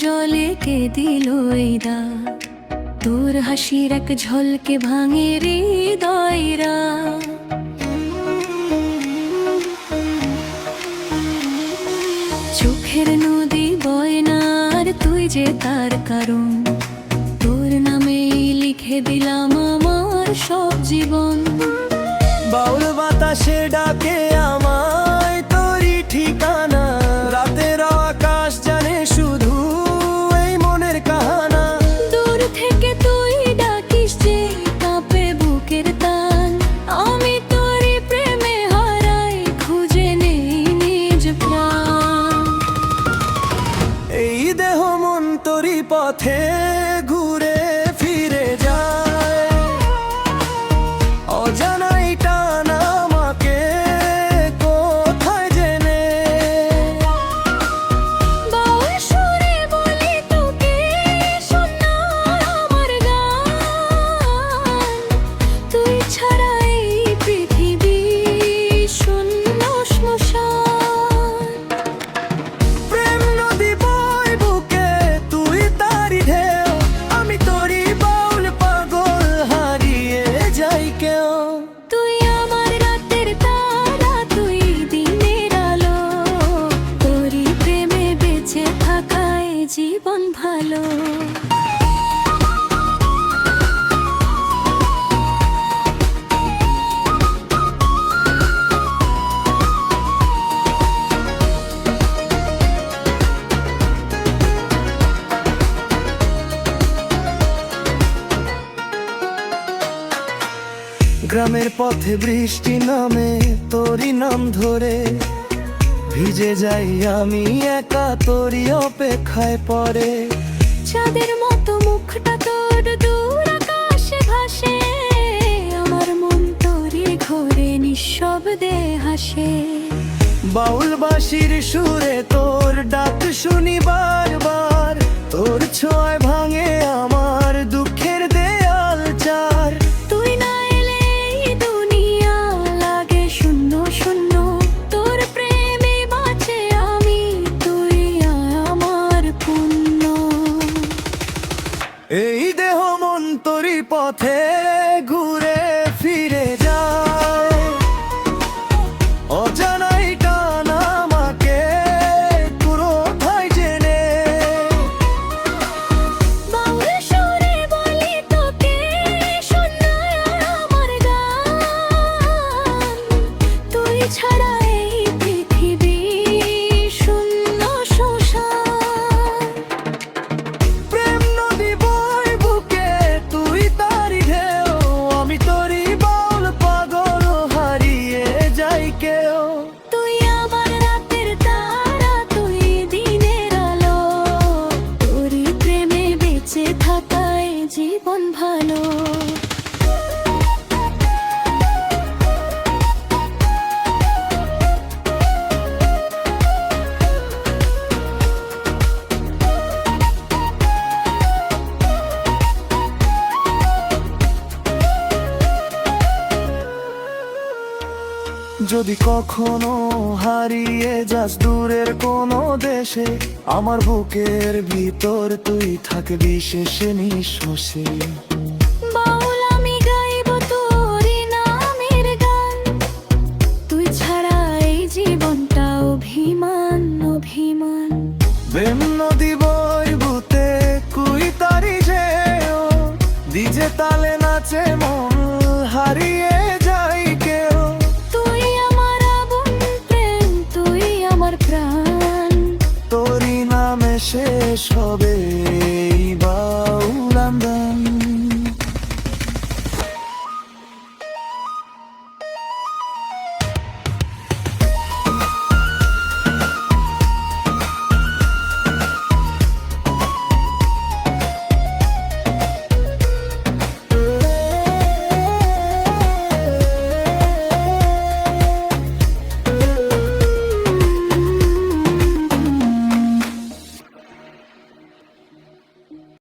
জলে কে দিল এই দাগ, তোর হাসির এক ঝলকে ভাঙে হৃদয়রা। চোখের নদী বয় না আর তুই যে তার কারণ, তোর নামেই লিখে দিলাম আমার সব জীবন। বাউল বাতাসে ডাকে আমায় তোরই ঠিকানা, রাতের আকাশ জানে শুধু এই মনের কাহানা। দূর থেকে তুই ডাকিস যে কাঁপে বুকের তান, আমি তোরই প্রেমে হারাই খুঁজে নেই নিজ প্রাণ। এই দেহ মন তোরই পথে ঘুরে ফিরে যায়, অজানাই টানা আমাকে কোথায় জেনে। বাউল সুরে বলি তোকে শোন না আমার গান, তুই ছাড়া এই পৃথিবী শূন্য শ্মশান। প্রেম নদী বয় বুকে তুই তারি ঢেউ, আমি তোরই বাউল পাগল হারিয়ে যাই কেউ। তুই আমার রাতের তারা, তুই দিনের আলো, তোরই প্রেমে বেঁচে থাকায় জীবন ভালো। গ্রামের পথে বৃষ্টি নামে তোরই নাম ধরে, ভিজে যাই আমি একা তোরই অপেক্ষায় পড়ে। চাঁদের মতো মুখটা তোর দূর আকাশে ভাসে, আমার মন তোরই ঘোরে নিঃশব্দে হাসে। বাউল বাঁশির সুরে তোর ডাক শুনি বারবার, তোর ছোঁয়ায় ভাঙে আমার দুঃখের দেয়াল চার। তুই না এলে এই দুনিয়া লাগে শূন্য শূন্য, তোর প্রেমে বাঁচে আমি, তুই আমার পুণ্য। এই দেহ মন তোরই পথে ঘুরে ফিরে যায়, অজানাই টানা আমাকে কোথায় জেনে। বাউল সুরে বলি তোকে শোন না আমার গান, তুই ছাড়া এই পৃথিবী শূন্য শ্মশান। প্রেম নদী বয় বুকে তুই তারি ঢেউ, আমি তোরই বাউল পাগল হারিয়ে যাই কেউ। তুই আমার রাতের তারা, তুই দিনের আলো, তোরই প্রেমে বেঁচে থাকায় জীবন ভালো। যদি কখনো হারিয়ে যাস দূরের কোনো দেশে, আমার বুকের ভিতর তুই থাকবি শেষে নিঃশ্বাসে। বাউল আমি গাইব তোরই নামের গান, তুই ছাড়া এই জীবনটা অভিমান অভিমান। প্রেম নদী বই বুতে কুই তারি যে দিজে তালে নাচে মন হারিয়ে